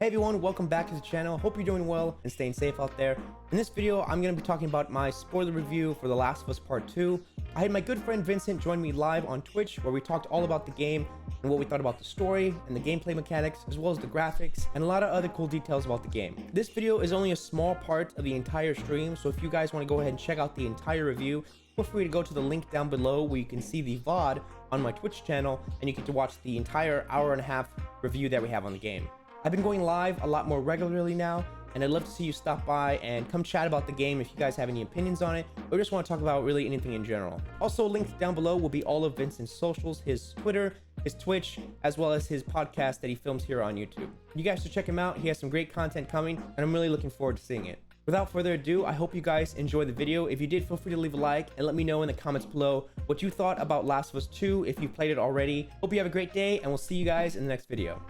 Hey everyone, welcome back to the channel. Hope you're doing well and staying safe out there. In this video, I'm going to be talking about my spoiler review for The Last of Us Part 2. I had my good friend Vincent join me live on Twitch, where we talked all about the game and what we thought about the story and the gameplay mechanics, as well as the graphics and a lot of other cool details about the game. This video is only a small part of the entire stream, so if you guys want to go ahead and check out the entire review, feel free to go to the link down below where you can see the VOD on my Twitch channel and you get to watch the entire hour-and-a-half review that we have on the game. I've been going live a lot more regularly now, and I'd love to see you stop by and come chat about the game if you guys have any opinions on it, or just want to talk about really anything in general. Also, linked down below will be all of Vincent's socials, his Twitter, his Twitch, as well as his podcast that he films here on YouTube. You guys should check him out. He has some great content coming, and I'm really looking forward to seeing it. Without further ado, I hope you guys enjoy the video. If you did, feel free to leave a like and let me know in the comments below what you thought about Last of Us 2 if you played it already. Hope you have a great day, and we'll see you guys in the next video.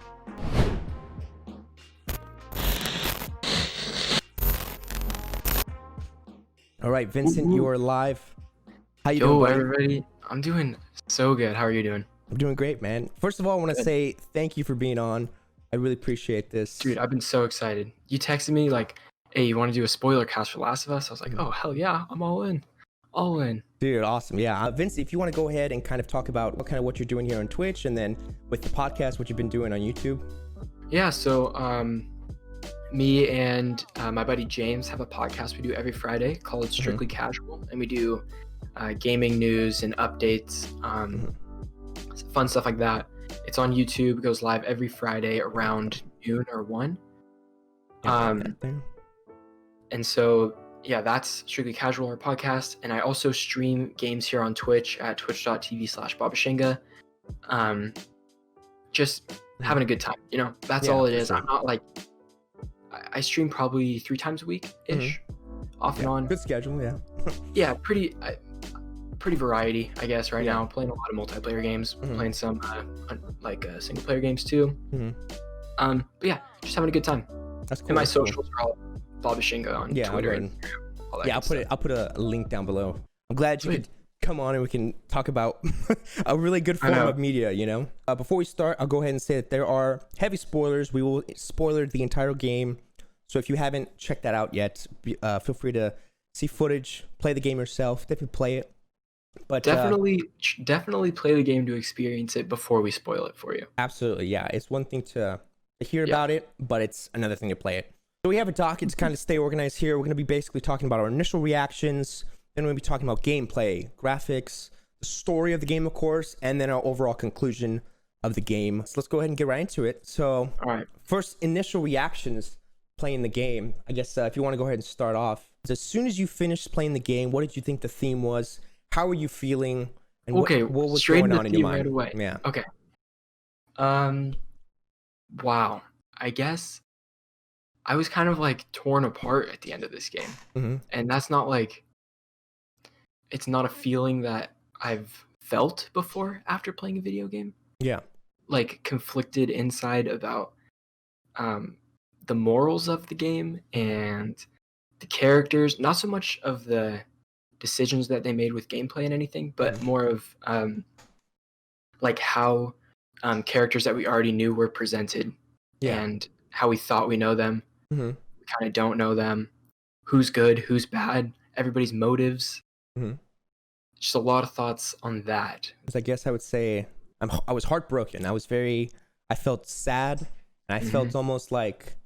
All right, Vincent, you are live. How you doing, buddy? Everybody. I'm doing so good. How are you doing? I'm doing great, man. First of all, I want to say thank you for being on. I really appreciate this. Dude, I've been so excited. You texted me like, hey, you want to do a spoiler cast for Last of Us? I was like, oh, hell yeah, I'm all in. All in. Dude, awesome. Yeah. Vincent, if you want to go ahead and kind of talk about what you're doing here on Twitch, and then with the podcast, what you've been doing on YouTube. Yeah, so me and my buddy James have a podcast we do every Friday called Strictly Casual, and we do gaming news and updates, fun stuff like that. It's on YouTube. It goes live every Friday around noon or 1. And so, yeah, that's Strictly Casual, our podcast. And I also stream games here on Twitch at twitch.tv/Babashinga. Just having a good time, you know? That's all it is. Sure. I'm not like... I stream probably 3 times a week-ish, off and on. Good schedule, yeah. Yeah, pretty variety, I guess, right now. Playing a lot of multiplayer games, playing some single-player games too. But yeah, just having a good time. That's cool. And my socials are all Babashinga on Twitter. And all that I'll put a link down below. I'm glad you could come on and we can talk about a really good form of media, you know? Before we start, I'll go ahead and say that there are heavy spoilers. We will spoiler the entire game. So if you haven't checked that out yet, feel free to see footage, play the game yourself, definitely play it. But definitely play the game to experience it before we spoil it for you. Absolutely, yeah. It's one thing to hear about it, but it's another thing to play it. So we have a docket to kind of stay organized here. We're going to be basically talking about our initial reactions. Then we're going to be talking about gameplay, graphics, the story of the game, of course, and then our overall conclusion of the game. So let's go ahead and get right into it. So all right. First, initial reactions playing the game. I guess if you want to go ahead and start off. As soon as you finished playing the game, what did you think the theme was? How were you feeling? And what was going on in your mind? Right away. Yeah. Okay. Wow. I guess I was kind of like torn apart at the end of this game. And that's not like... It's not a feeling that I've felt before after playing a video game. Yeah. Like conflicted inside about the morals of the game and the characters, not so much of the decisions that they made with gameplay and anything, but more of like how characters that we already knew were presented and how we thought we know them. We kind of don't know them. Who's good, who's bad, everybody's motives. Just a lot of thoughts on that. I guess I would say I was heartbroken. I felt sad, and I felt almost like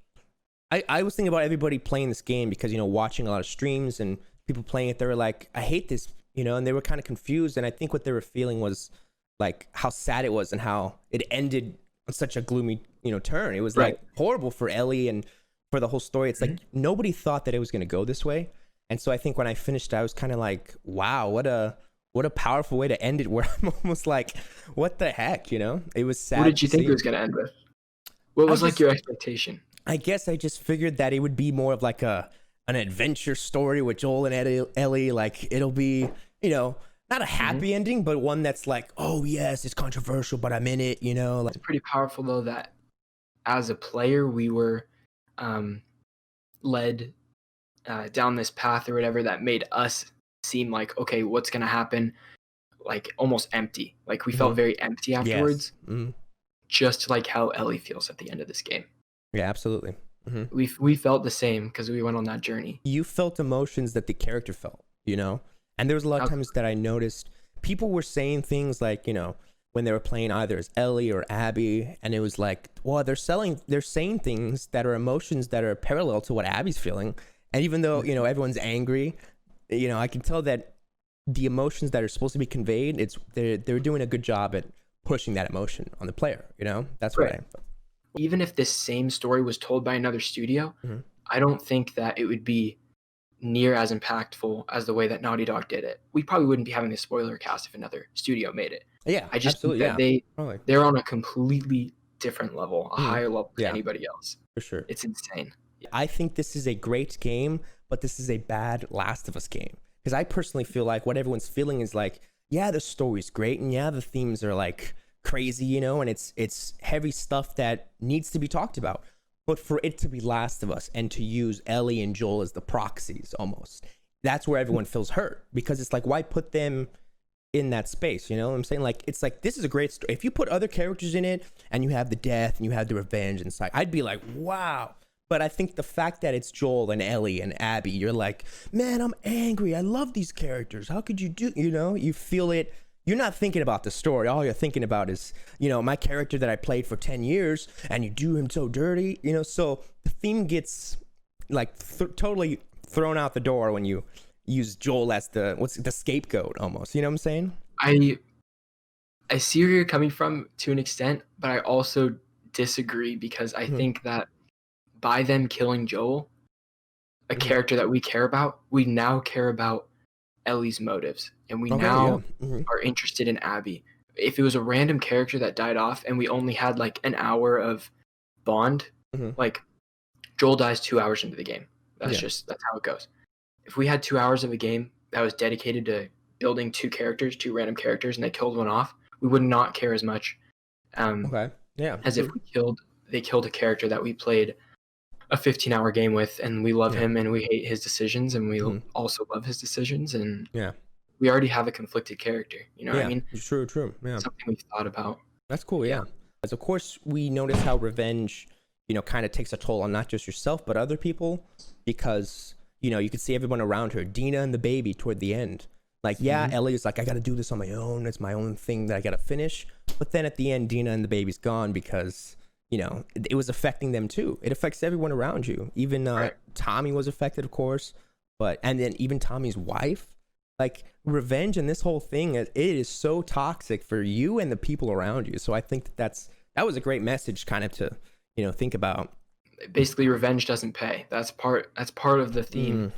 I was thinking about everybody playing this game because, you know, watching a lot of streams and people playing it, they were like, I hate this, you know, and they were kind of confused. And I think what they were feeling was like how sad it was and how it ended on such a gloomy, you know, turn. It was like horrible for Ellie and for the whole story. It's like nobody thought that it was going to go this way. And so I think when I finished, I was kind of like, wow, what a powerful way to end it, where I'm almost like, what the heck, you know? It was sad. What did you think it was going to end with? What was like your expectation? I guess I just figured that it would be more of like an adventure story with Joel and Ellie. Like it'll be, you know, not a happy ending, but one that's like, oh yes, it's controversial, but I'm in it, you know? Like, it's pretty powerful though that as a player, we were led down this path or whatever that made us seem like, okay, what's going to happen? Like almost empty. Like we felt very empty afterwards. Just like how Ellie feels at the end of this game. Yeah, absolutely. Hmm. We felt the same because we went on that journey. You felt emotions that the character felt, you know? And there was a lot of times Absolutely. that I noticed people were saying things like, when they were playing either as Ellie or Abby, and it was like, well, they're saying things that are emotions that are parallel to what Abby's feeling. And even though, Mhm. everyone's angry, I can tell that the emotions that are supposed to be conveyed, they're doing a good job at pushing that emotion on the player, That's what Right. I. Even if this same story was told by another studio, Mhm. I don't think that it would be near as impactful as the way that Naughty Dog did it. We probably wouldn't be having a spoiler cast if another studio made it. Yeah, I just think absolutely, that yeah. Probably. they're on a completely different level, a Mhm. higher level than Yeah, anybody else. for sure. It's insane. Yeah. I think this is a great game, but this is a bad Last of Us game. Because I personally feel like what everyone's feeling is like, yeah, the story's great, and yeah, the themes are like crazy, and it's heavy stuff that needs to be talked about. But for it to be Last of Us and to use Ellie and Joel as the proxies almost, that's where everyone feels hurt. Because it's like, why put them in that space? You know what I'm saying? Like, it's like, this is a great story. If you put other characters in it and you have the death and you have the revenge inside, I'd be like, wow. But I think the fact that it's Joel and Ellie and Abby, you're like, man, I'm angry. I love these characters. How could you do, you feel it. You're not thinking about the story. All you're thinking about is, my character that I played for 10 years and you do him so dirty, So the theme gets like totally thrown out the door when you use Joel as the scapegoat almost. You know what I'm saying? I I see where you're coming from to an extent, but I also disagree because I Hmm. think that by them killing Joel, a Hmm. character that we care about, we now care about Ellie's motives, and we Okay. Yeah. now Hmm. are interested in Abby. If it was a random character that died off and we only had like an hour of bond, Hmm. like Joel dies 2 hours into the game. Yeah. That's how it goes. If we had 2 hours of a game that was dedicated to building two random characters, and they killed one off, we would not care as much um, Okay. Yeah. as if True. they killed a character that we played a 15-hour game with, and we love Yeah. him and we hate his decisions, and we Hmm. also love his decisions, and Yeah. we already have a conflicted character. You know what I Yeah. mean? True. True. Yeah. Something we've thought about. That's cool. Yeah. Yeah. As of course we notice how revenge, kind of takes a toll on not just yourself but other people, because you could see everyone around her, Dina and the baby, toward the end. Like, yeah, Mhm. Ellie's like, I got to do this on my own. It's my own thing that I got to finish. But then at the end, Dina and the baby's gone because it was affecting them too. It affects everyone around you. Even Right. Tommy was affected, of course. And then even Tommy's wife. Like, revenge and this whole thing, it is so toxic for you and the people around you. So I think that was a great message kind of to think about. Basically, revenge doesn't pay. That's part of the theme. Mm,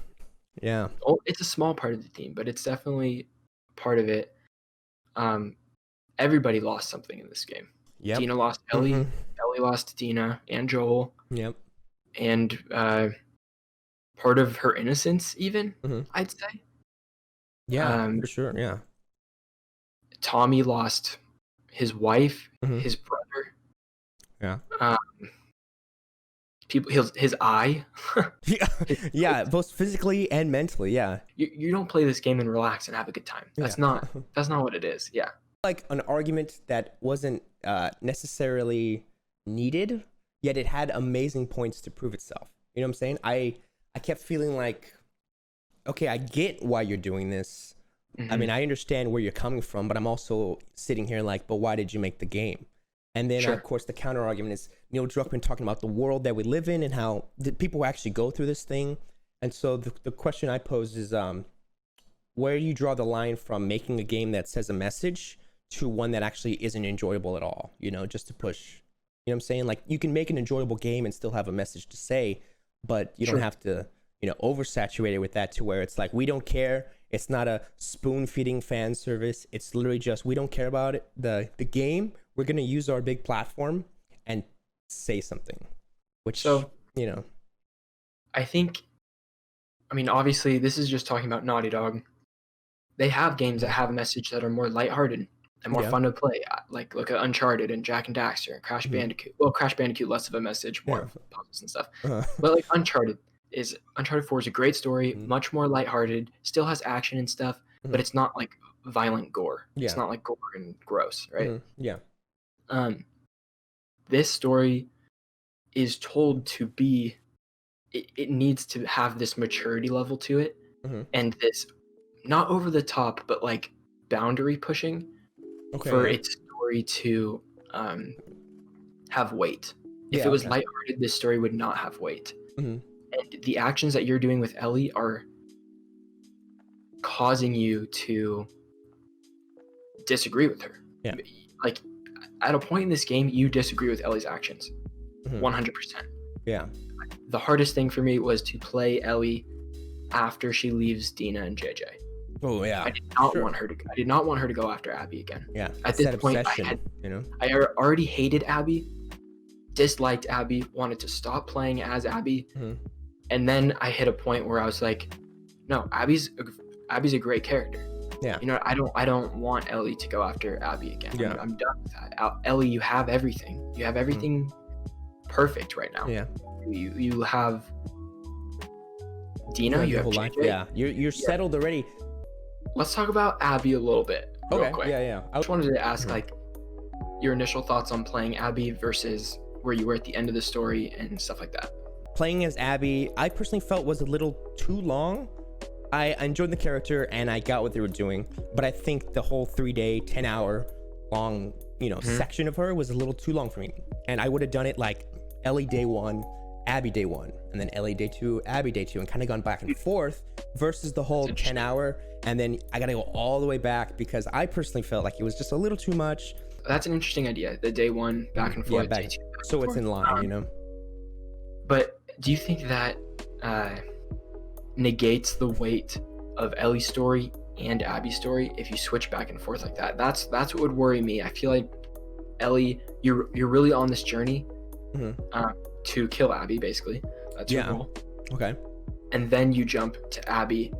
yeah. Oh, it's a small part of the theme, but it's definitely part of it. Um, Everybody lost something in this game. Yep. Dina lost Mm-hmm. Ellie. Ellie lost Dina and Joel, Yep. and part of her innocence. Even Mm-hmm. I'd say. Yeah, Um, for sure. Yeah. Tommy lost his wife, Mm-hmm. his brother, Yeah. um, his eye. Yeah. his Yeah. Both physically and mentally. Yeah. you don't play this game and relax and have a good time. Yeah. That's not what it is. Yeah. Like an argument that wasn't necessarily needed, yet it had amazing points to prove itself. You know what I'm saying? I kept feeling like, okay, I get why you're doing this. I Hmm. mean, I understand where you're coming from, but I'm also sitting here like, but why did you make the game? And then, of Sure. course, the counter argument is Neil Druckmann talking about the world that we live in and how the people actually go through this thing. And so the question I pose is, where do you draw the line from making a game that says a message to one that actually isn't enjoyable at all? Just to push. You know what I'm saying? Like, you can make an enjoyable game and still have a message to say, but you don't Sure. have to, oversaturate it with that to where it's like, we don't care. It's not a spoon feeding fan service. It's literally just, we don't care about it. The game. We're gonna use our big platform and say something, which So you know. I think, I mean, obviously, this is just talking about Naughty Dog. They have games that Mhm. have a message that are more lighthearted and more Yeah. fun to play. Like look at Uncharted and Jack and Daxter and Crash Hmm. Bandicoot. Well, Crash Bandicoot less of a message, more Yeah. of puzzles and stuff. Uh, But like Uncharted 4 is a great story, mhm. much more lighthearted, still has action and stuff, but Mhm. it's not like violent gore. It's Yeah. not like gore and gross, right? Yeah. Um, this story is told to be, it needs to have this maturity level to it, Hmm. and this not over the top, but like boundary pushing Okay, for yeah. its story to um, have weight. If it Yeah, was okay. lighthearted, this story would not have weight. Hmm. And the actions that you're doing with Ellie are causing you to disagree with her. Yeah. Like at a point in this game, you disagree with Ellie's actions, Hmm. 100%. Yeah. The hardest thing for me was to play Ellie after she leaves Dina and JJ. Oh, yeah. I did not Sure. want her to. I did not want her to go after Abby again. Yeah. At It's this that point, obsession, you know? I already hated Abby, disliked Abby, wanted to stop playing as Abby, Hmm. and then I hit a point where I was like, no, Abby's a great character. Yeah. You know, I don't want Ellie to go after Abby again. Yeah. I'm done with that. Ellie, you have everything. You have everything perfect right now. Yeah. You have Dina. You your have whole JJ. life. Yeah. You're settled already. Let's talk about Abby a little bit, real Okay. quick. Yeah, yeah. I just wanted to ask, Mhm. like, your initial thoughts on playing Abby versus where you were at the end of the story and stuff like that. Playing as Abby, I personally felt was a little too long. I enjoyed the character and I got what they were doing, but I think the whole 3-day, 10-hour long, section of her was a little too long for me. And I would have done it like Ellie day 1, Abby day 1, and then Ellie day 2, Abby day 2, and kind of gone back and forth versus the whole 10-hour. And then I got to go all the way back because I personally felt like it was just a little too much. That's an interesting idea. The day 1 back and forth, back, day 2 back and so it's forth. in line, But do you think that negates the weight of Ellie's story and Abby's story if you switch back and forth like that? That's what would worry me. I feel like Ellie, you're really on this journey to kill Abby, basically. That's your goal. Okay. And then you jump to Abby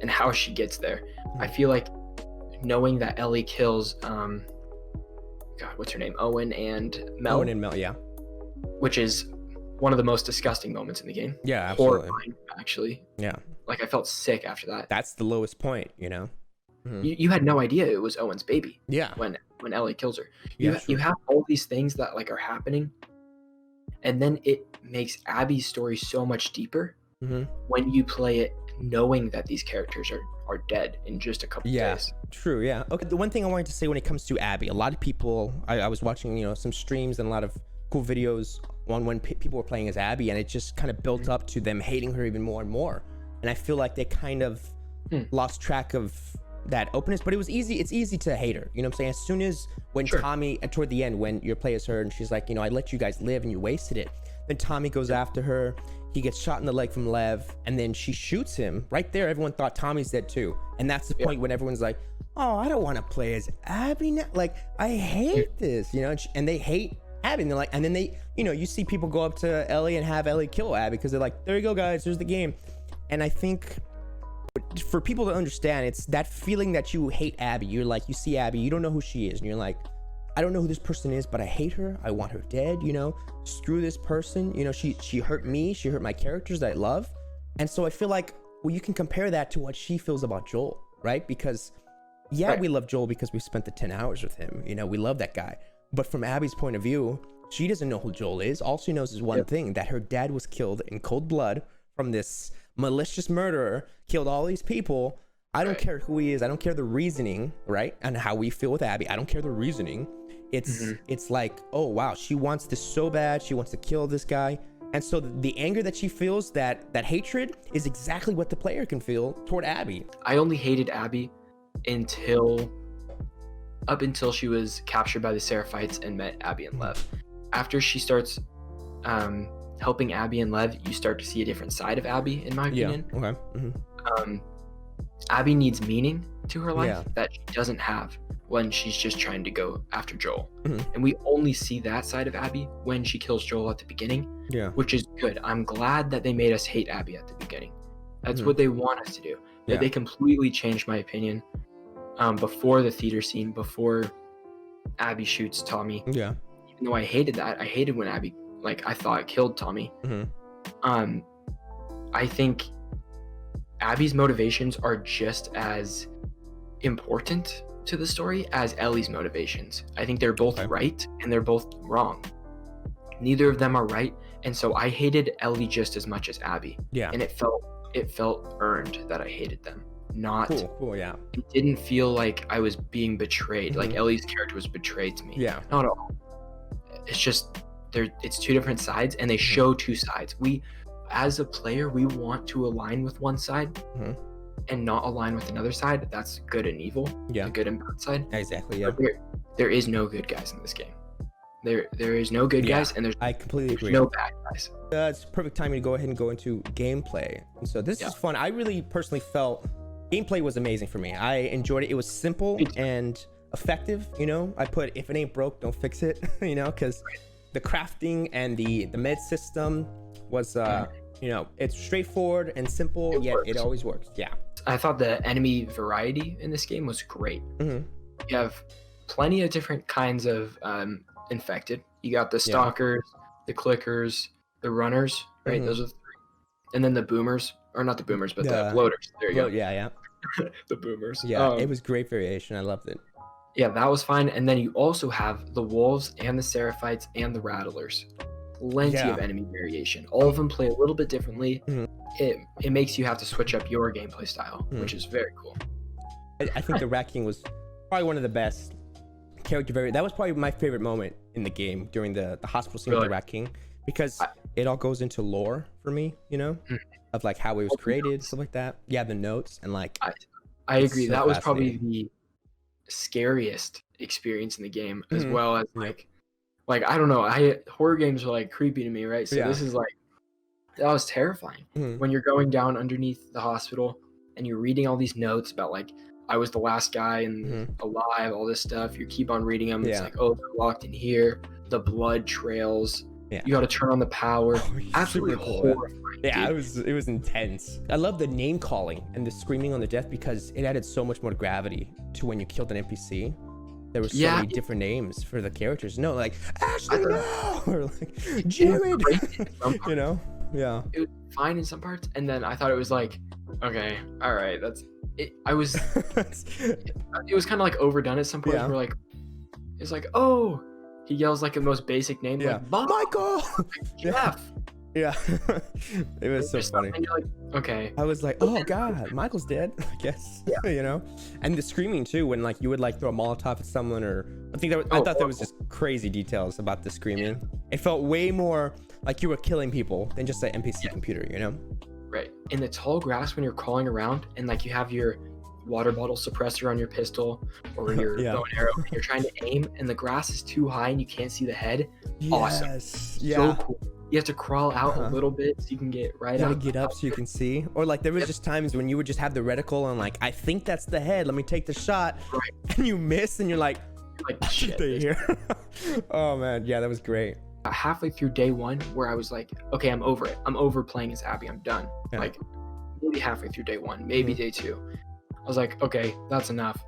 and how she gets there. I feel like knowing that Ellie kills God, what's her name? Owen and Mel. Owen and Mel, yeah. Which is one of the most disgusting moments in the game. Yeah, absolutely. Horrifying, actually. Yeah. Like, I felt sick after that. That's the lowest point, You had no idea it was Owen's baby. Yeah. When Ellie kills her. Yeah, You have all these things that like are happening, and then it makes Abby's story so much deeper when you play it knowing that these characters are dead in just a couple days. True, yeah. Okay, the one thing I wanted to say when it comes to Abby, a lot of people, I was watching, some streams and a lot of cool videos on when people were playing as Abby, and it just kind of built up to them hating her even more and more. And I feel like they kind of lost track of that openness, but it's easy to hate her. You know what I'm saying? As soon as when Tommy, toward the end, when you play as her and she's like, I let you guys live and you wasted it. Then Tommy goes after her. He gets shot in the leg from Lev, and then she shoots him. Right there, everyone thought Tommy's dead too. And that's the point when everyone's like, oh, I don't want to play as Abby now. Like, I hate this, and they hate Abby. And they're like, and then they, you see people go up to Ellie and have Ellie kill Abby because they're like, there you go, guys, there's the game. And I think for people to understand, it's that feeling that you hate Abby. You're like, you see Abby, you don't know who she is, and you're like, I don't know who this person is, but I hate her. I want her dead, screw this person. She hurt me. She hurt my characters that I love. And so I feel like, well, you can compare that to what she feels about Joel, right? Because we love Joel because we spent the 10 hours with him. We love that guy. But from Abby's point of view, she doesn't know who Joel is. All she knows is one thing, that her dad was killed in cold blood from this malicious murderer, killed all these people. I don't care who he is. I don't care the reasoning, right? And how we feel with Abby. I don't care the reasoning. It's like, oh wow, she wants this so bad. She wants to kill this guy. And so the anger that she feels, that hatred, is exactly what the player can feel toward Abby. I only hated Abby up until she was captured by the Seraphites and met Abby and Lev. After she starts helping Abby and Lev, you start to see a different side of Abby, in my opinion. Okay. Abby needs meaning to her life that she doesn't have when she's just trying to go after Joel. And we only see that side of Abby when she kills Joel at the beginning, which is good. I'm glad that they made us hate Abby at the beginning. That's what they want us to do. They completely changed my opinion before the theater scene, before Abby shoots Tommy. Even though I hated that. I hated when Abby, I thought killed Tommy. I think Abby's motivations are just as important to the story as Ellie's motivations. I think they're both right and they're both wrong. Neither of them are right and so I hated Ellie just as much as Abby. Yeah. And it felt earned that I hated them. Not Cool. Yeah. It didn't feel like I was being betrayed. Like Mhm. Ellie's character was betrayed to me. Yeah. Not at all. It's just it's two different sides, and they Mhm. show two sides. We, as a player, we want to align with one side Mhm. and not align with another side. That's good and evil. Yeah. The good and bad side. Exactly. Yeah. But there is no good guys in this game. There is no good Yeah. guys, and I completely agree. no bad guys. It's perfect timing to go ahead and go into gameplay. And so this Yeah. is fun. I really personally felt gameplay was amazing for me. I enjoyed it. It was simple Me too. and effective. You know, I put if it ain't broke, don't fix it. You know, because the crafting and the med system was you know, it's straightforward and simple, It yet works. it always works. Yeah. I thought the enemy variety in this game was great. Mhm. You have plenty of different kinds of infected. You got the stalkers, the clickers, the runners, right? Mhm. Those are the three. And then the boomers, or not the boomers, but the The- bloaters. There you go. Yeah. The boomers. Yeah. It was great variation. I loved it. Yeah, that was fine. And then you also have the wolves and the seraphites and the rattlers. Plenty Yeah. of enemy variation. All of them play a little bit differently. Mhm. It makes you have to switch up your gameplay style, Mhm. which is very cool. I think the Rat King was probably one of the best character that was probably my favorite moment in the game during the hospital scene with Really? the Rat King, because it all goes into lore for me, you know, Mhm. of like how it was All the created, notes. stuff like that. Yeah, the notes and like I It's agree. so That was probably fascinating. the scariest experience in the game, as Mhm. well as Yep. like I don't know. Horror games are like creepy to me, right? So Yeah. this is like that was terrifying. Mhm. When you're going down underneath the hospital and you're reading all these notes about like I was the last guy and Mhm. alive, all this stuff. You keep on reading them. It's Yeah. like, oh, they're locked in here. The blood trails. Yeah. You got to turn on the power. Absolutely Super cool. horrifying. Yeah, dude. it was intense. I love the name calling and the screaming on the death because it added so much more gravity to when you killed an NPC. There were so Yeah. many different names for the characters. No, like Ashley, thought- no, or like Jared. great in some You know? Yeah. It was fine in some parts, and then I thought it was like, okay, all right, that's it. It was kind of like overdone at some point. Yeah. Where like, it's like, oh, he yells like the most basic name, Yeah. like Bob, Michael. Jeff. Yeah. It was so Just funny. And you're like, okay, I was like, oh god, Michael's dead, I guess. You know? And the screaming too, when like you would like throw a Molotov at someone, or I thought there was just crazy details about the screaming. It felt way more like you were killing people than just an NPC computer, you know? right. In the tall grass when you're crawling around and like you have your water bottle suppressor on your pistol or your Yeah. bow and arrow, and you're trying to aim, and the grass is too high and you can't see the head. Awesome. Yes. So cool. You have to crawl out a Uh-huh. little bit so you can get right You gotta up. get up so you can see. Or like there was just times when you would just have the reticle and like, I think that's the head, let me take the shot. Right. And you miss and you're like, Like shit, shit. they here. Oh man, yeah, that was great. Halfway through day one, where I was like, okay, I'm over it. I'm over playing as Abby. I'm done. Yeah. Like maybe halfway through day one, maybe day two. I was like, okay, that's enough.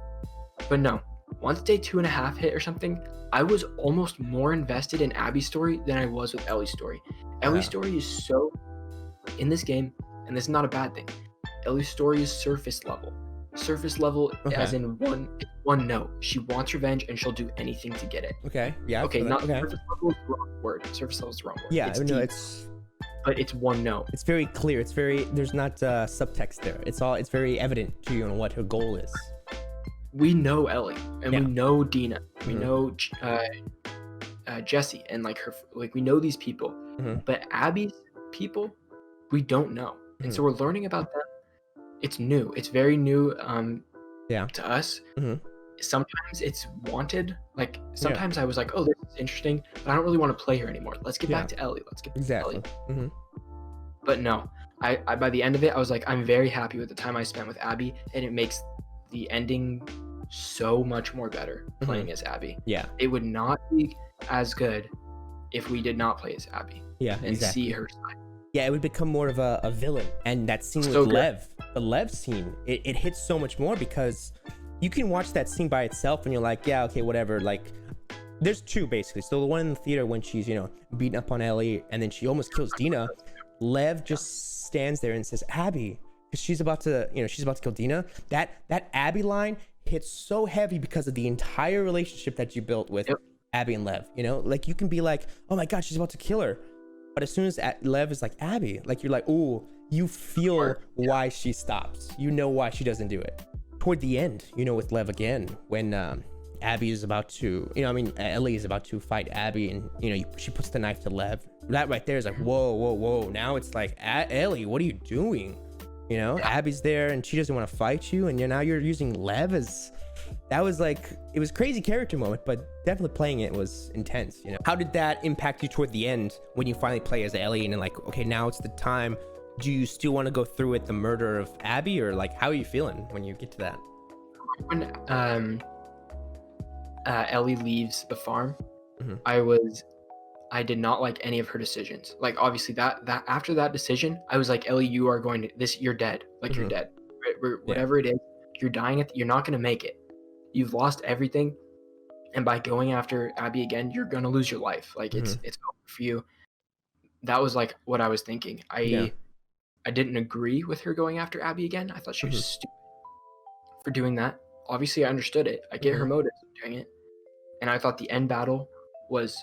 But no, once day 2.5 hit or something, I was almost more invested in Abby's story than I was with Ellie's story. Ellie's story is so in this game, and this is not a bad thing. Ellie's story is surface level. Surface level as in one note. She wants revenge and she'll do anything to get it. Okay. Yeah. Okay, not okay. surface level is the wrong word. Surface level is the wrong word. Yeah, it's no, deep, it's but it's one note. it's very clear. It's very there's not subtext there. It's very evident to you on what her goal is. We know Ellie and Yeah. we know Dina. We Mhm. know Jesse and like her. Like we know these people, Mhm. but Abby's people, we don't know, and so we're learning about them. It's new. It's very new. Yeah. To us. Mhm. Sometimes it's wanted. Like sometimes I was like, oh, this is interesting, but I don't really want to play her anymore. Let's get back to Ellie. Let's get back to Exactly. Ellie. Hmm. But no, I by the end of it, I was like, I'm very happy with the time I spent with Abby, and it makes the ending so much more better playing as Abby. Yeah. It would not be as good if we did not play as Abby Yeah. and Exactly. see her side. Yeah, it would become more of a villain. And that scene So with good. Lev, the Lev scene, it hits so much more because you can watch that scene by itself and you're like, yeah, okay, whatever. Like, there's two basically. So the one in the theater when she's, you know, beating up on Ellie and then she almost kills Dina. Lev just stands there and says, Abby, because she's about to kill Dina. That Abby line hits so heavy because of the entire relationship that you built with Abby and Lev. You know, like you can be like, oh my God, she's about to kill her. But as soon as Lev is like Abby, like you're like, ooh, you feel why she stops. You know why she doesn't do it. Toward the end, you know, with Lev again, when Abby is about to, you know, I mean, Ellie is about to fight Abby, and you know, she puts the knife to Lev. That right there is like, whoa, whoa, whoa. Now it's like, Ellie, what are you doing? You know, Abby's there and she doesn't want to fight you, and now you're using Lev as. That was like, it was crazy character moment, but definitely playing it was intense. You know, how did that impact you toward the end when you finally play as Ellie and like, okay, now it's the time? Do you still want to go through with the murder of Abby, or like, how are you feeling when you get to that? When Ellie leaves the farm, Mm-hmm. I did not like any of her decisions. Like, obviously that after that decision, I was like, Ellie, you are going to you're dead. Like, Mm-hmm. you're dead. Yeah. Whatever it is, you're dying you're not going to make it. You've lost everything. And by going after Abby again, you're going to lose your life. Like, Mm-hmm. it's over for you. That was like what I was thinking. Yeah. I didn't agree with her going after Abby again. I thought she was Mm-hmm. stupid for doing that. Obviously, I understood it. I get Mm-hmm. her motives for doing it. And I thought the end battle was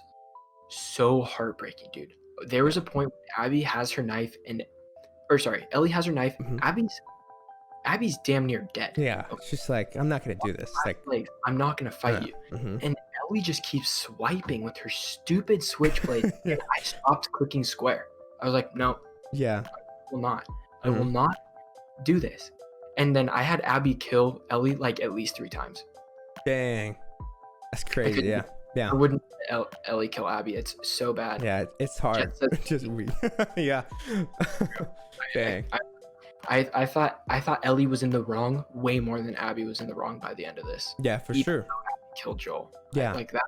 so heartbreaking, dude. There was Yeah. a point where Abby has her knife Ellie has her knife. Mm-hmm. Abby's damn near dead. Yeah. Okay. It's just like, I'm not gonna do this. Like, Like, I'm not gonna fight you. mm-hmm. And Ellie just keeps swiping with her stupid switchblade. Yeah. And I stopped clicking square. I was like, no, Yeah. I will not. I Mm-hmm. will not do this. And then I had Abby kill Ellie like at least 3 times. Dang. That's I crazy. couldn't. Yeah. Yeah. I wouldn't let Ellie kill Abby. It's so bad. Yeah. It's hard. Just says- Just weird. Yeah. Dang. I thought Ellie was in the wrong way more than Abby was in the wrong by the end of this. Yeah, for Even sure. though Abby killed Joel. Yeah. Like that.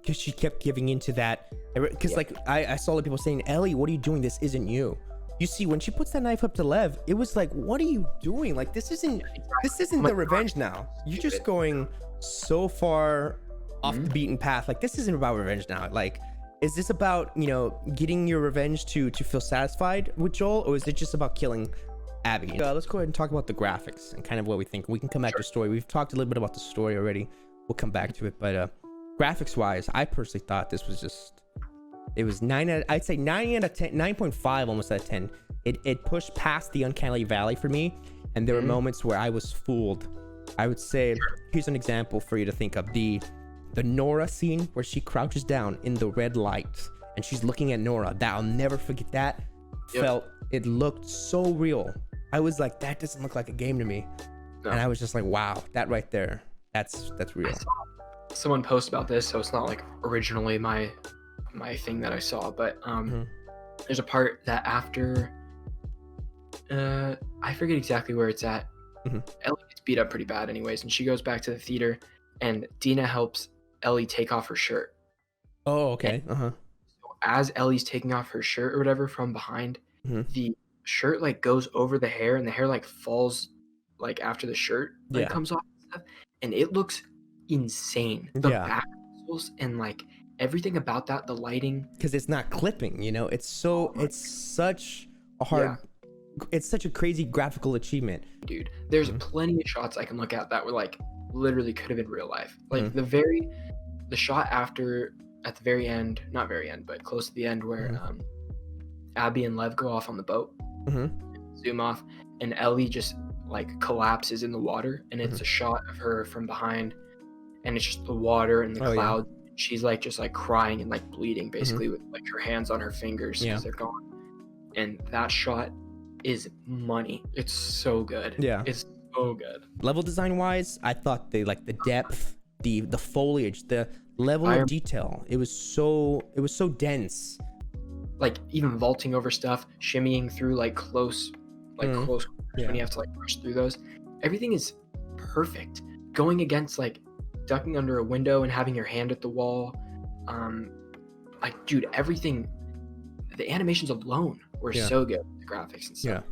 Because she kept giving into that. Because Yeah. like I saw the people saying, Ellie, what are you doing? This isn't you. You see, when she puts that knife up to Lev, it was like, what are you doing? Like, this isn't the revenge now. You're just going so far off the beaten path. Like, this isn't about revenge now. Like, is this about, you know, getting your revenge to feel satisfied with Joel, or is it just about killing Abby? Let's go ahead and talk about the graphics and kind of what we think. We can come back to story. We've talked a little bit about the story already. We'll come back to it, but graphics wise, I personally thought this was just, it was 9 out, I'd say 9 out of 10, 9.5 almost out of 10. It pushed past the uncanny valley for me, and there were moments where I was fooled. I would say, here's an example for you to think of: the Nora scene where she crouches down in the red light and she's looking at Nora. That, I'll never forget that. It looked so real. I was like, that doesn't look like a game to me. And I was just like, wow, that right there, that's real. Someone post about this, so it's not like originally my thing that I saw, but there's a part that after I forget exactly where it's at. Ellie gets beat up pretty bad anyways, and she goes back to the theater, and Dina helps Ellie take off her shirt. Oh, okay. So as Ellie's taking off her shirt or whatever from behind, the shirt like goes over the hair, and the hair like falls like after the shirt like comes off and stuff, and it looks insane. The back muscles and like everything about that, the lighting, because it's not clipping, you know. It's so it's such a hard it's such a crazy graphical achievement, dude. There's plenty of shots I can look at that were like literally could have been real life. Like the shot after, at the very end, not very end but close to the end, where Abby and Lev go off on the boat, zoom off, and Ellie just like collapses in the water, and it's a shot of her from behind, and it's just the water and the clouds. She's like just like crying and like bleeding basically, with like her hands on her fingers because they're gone. And that shot is money. It's so good. It's so good. Level design wise, I thought the depth, the foliage, the level of detail, it was so dense. Like even vaulting over stuff, shimmying through like close when you have to like rush through those. Everything is perfect. Going against like ducking under a window and having your hand at the wall. Like, dude, everything, the animations alone were so good. The graphics and stuff.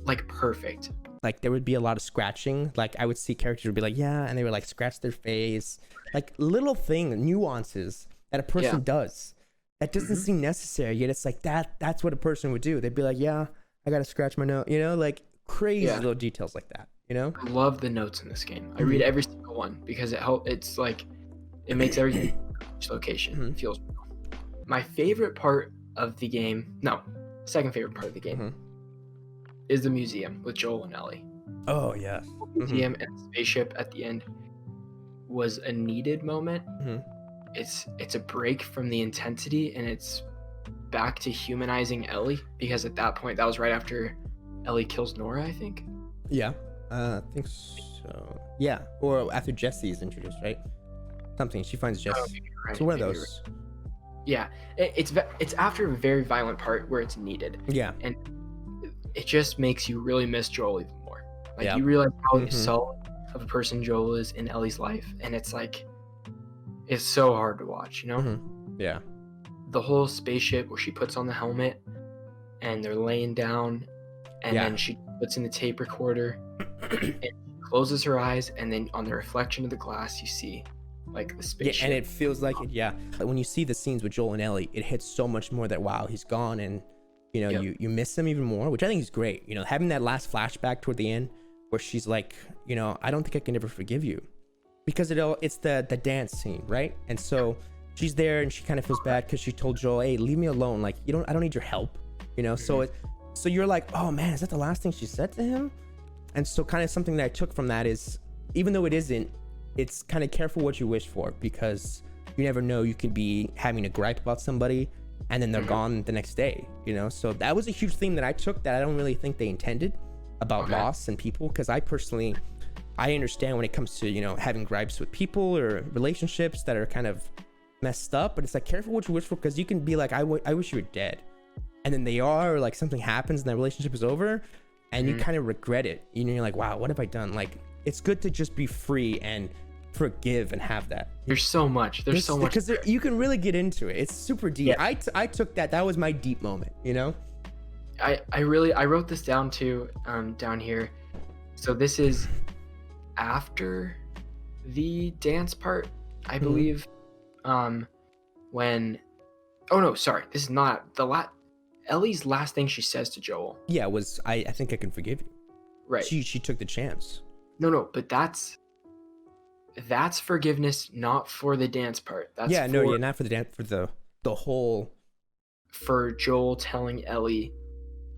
Like perfect. Like there would be a lot of scratching. Like I would see characters would be like, and they would like scratch their face. Like little nuances that a person does. That doesn't seem necessary, yet it's like that's what a person would do. They'd be like, I gotta scratch my nose, you know, like crazy little details like that, you know? I love the notes in this game. I read every single one because it makes everything each location feels real. My favorite part of the game, no, second favorite part of the game is the museum with Joel and Ellie. Oh yes. The museum and the spaceship at the end was a needed moment. It's a break from the intensity, and it's back to humanizing Ellie, because at that point, that was right after Ellie kills Nora, I think. Yeah, I think so. Yeah, or after Jesse is introduced, right? Something, she finds Jesse. Right, so one of those. Right. Yeah, it's after a very violent part where it's needed. Yeah. And it just makes you really miss Joel even more. Like, you realize how solid of a person Joel is in Ellie's life, and it's like, it's so hard to watch, you know? Yeah. The whole spaceship where she puts on the helmet and they're laying down, and then she puts in the tape recorder and closes her eyes, and then on the reflection of the glass you see like the spaceship. Yeah, and it feels like it. Yeah, like when you see the scenes with Joel and Ellie, it hits so much more that wow, he's gone, and you know you miss him even more, which I think is great. You know, having that last flashback toward the end where she's like, you know, I don't think I can ever forgive you, because it's the dance scene, right? And so she's there and she kind of feels bad because she told Joel, hey, leave me alone, like I don't need your help, you know. So you're like, oh man, is that the last thing she said to him? And so kind of something that I took from that is, even though it isn't, it's kind of careful what you wish for, because you never know, you could be having a gripe about somebody and then they're gone the next day, you know. So that was a huge theme that I took that I don't really think they intended about loss and people, because I understand when it comes to, you know, having gripes with people or relationships that are kind of messed up, but it's like, careful what you wish for, because you can be like, I wish you were dead, and then they are, or like something happens and that relationship is over and you kind of regret it, you know. You're like, wow, what have I done? Like, it's good to just be free and forgive and have that. There's so much because you can really get into it. It's super deep. I took that was my deep moment, you know. I wrote this down too, down here. So this is after the dance part, I believe. When, oh no, sorry, this is not Ellie's last thing she says to Joel. Yeah, was I think I can forgive you. Right. She took the chance. No, but that's forgiveness, not for the dance part. That's not for the dance, for the whole. For Joel telling Ellie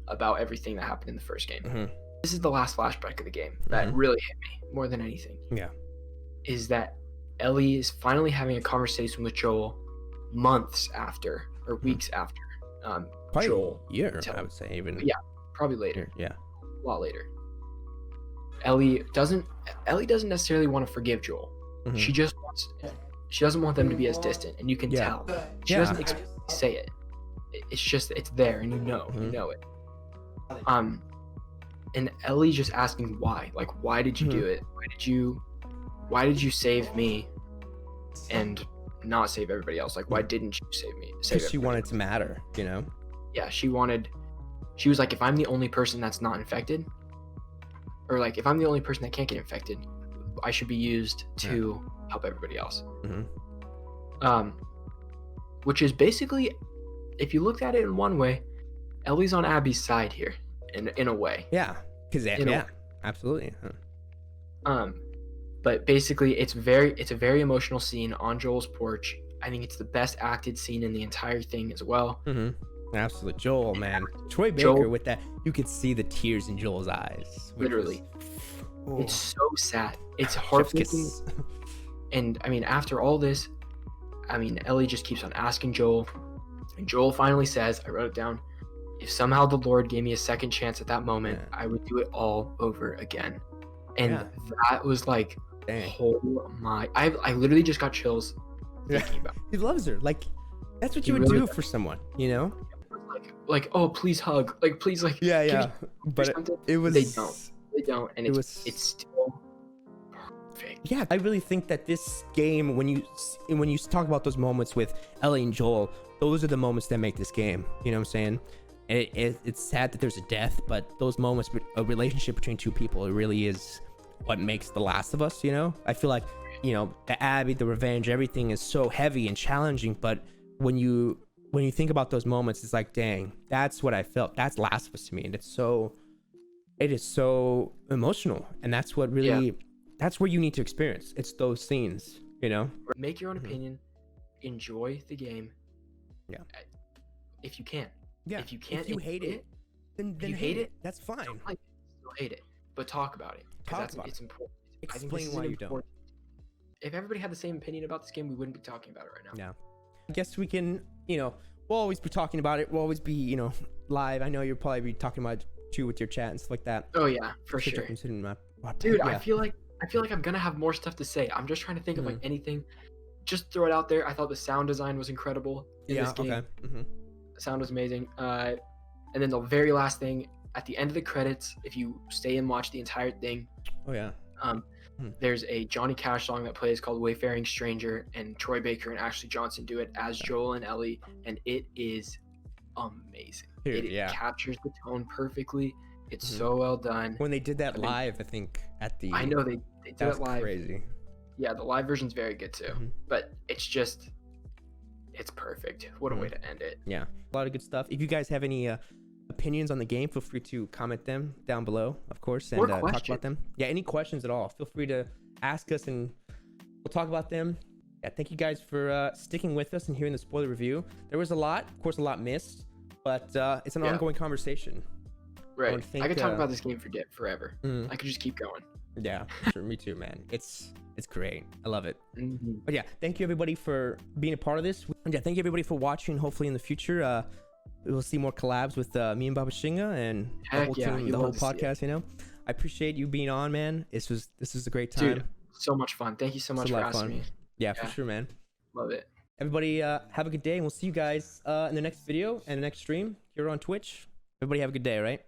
about everything that happened in the first game. This is the last flashback of the game that really hit me more than anything. Yeah. Is that Ellie is finally having a conversation with Joel months after, or weeks after. Probably Joel. A year, I would say, even. Yeah, probably later. Yeah. A lot later. Ellie doesn't necessarily want to forgive Joel. She doesn't want them to be as distant, and you can tell. She doesn't explicitly say it. It's just, it's there, and you know it. And Ellie just asking why. Like, why did you do it? Why did you save me and not save everybody else? Like, why didn't you save me? Because she wanted to matter, you know? Yeah, she was like, if I'm the only person that's not infected, or like, if I'm the only person that can't get infected, I should be used to help everybody else. Which is basically, if you looked at it in one way, Ellie's on Abby's side here, in a way. Yeah, because absolutely. But basically, it's a very emotional scene on Joel's porch. I think it's the best acted scene in the entire thing as well. Absolutely. Joel, man. Troy Baker with that, you could see the tears in Joel's eyes. Literally. It's so sad. It's heartbreaking. And I mean, after all this, I mean, Ellie just keeps on asking Joel. And Joel finally says, I wrote it down, if somehow the Lord gave me a second chance at that moment, I would do it all over again. And that was like, oh my, I literally just got chills thinking about it. He loves her. Like, that's what you would do for someone, you know? Like, oh, please hug. Like, please, like. Yeah. But it was. They don't. And it's still perfect. Yeah, I really think that this game, when you talk about those moments with Ellie and Joel, those are the moments that make this game. You know what I'm saying? It's sad that there's a death, but those moments, a relationship between two people, it really is what makes The Last of Us, you know? I feel like, you know, the Abby, the revenge, everything is so heavy and challenging, but when you think about those moments, it's like, dang, that's what I felt. That's Last of Us to me. And it is so emotional. And that's what really, that's where you need to experience. It's those scenes, you know? Make your own opinion. Enjoy the game. Yeah. if you can. Yeah. If you can't, if you hate it, then you hate it. That's fine. Don't like it, still hate it, but talk about it because it's important. I think this Explain is why an you don't. important. If everybody had the same opinion about this game, we wouldn't be talking about it right now. Yeah. I guess we can, we'll always be talking about it. We'll always be, live. I know you'll probably be talking about it too with your chat and stuff like that. Oh yeah, for sure. Dude, I feel like I'm gonna have more stuff to say. I'm just trying to think of like anything. Just throw it out there. I thought the sound design was incredible in this game. Okay. The sound was amazing. And then the very last thing, at the end of the credits, if you stay and watch the entire thing, oh yeah, there's a Johnny Cash song that plays called "Wayfaring Stranger," and Troy Baker and Ashley Johnson do it as Joel and Ellie, and it is amazing. Dude, it captures the tone perfectly. It's so well done. When they did that live, I think at the I know they did it live. Crazy. Yeah, the live version's very good too. But it's perfect. What a way to end it. Yeah, a lot of good stuff. If you guys have any opinions on the game, feel free to comment them down below, of course, and talk about them. Yeah, any questions at all, feel free to ask us and we'll talk about them. Yeah, thank you guys for sticking with us and hearing the spoiler review. There was a lot, of course, a lot missed, but it's an ongoing conversation. Right. I could talk about this game forever. I could just keep going. Yeah, sure. Me too, man. It's great. I love it. But yeah, thank you everybody for being a part of this. Yeah, thank you everybody for watching. Hopefully in the future, we'll see more collabs with me and Baba Shinga and the whole team, the whole podcast. I appreciate you being on, man. This is a great time. Dude, so much fun. Thank you so much for asking me. Yeah, for sure, man. Love it. Everybody, have a good day, and we'll see you guys in the next video and the next stream here on Twitch. Everybody have a good day, all right?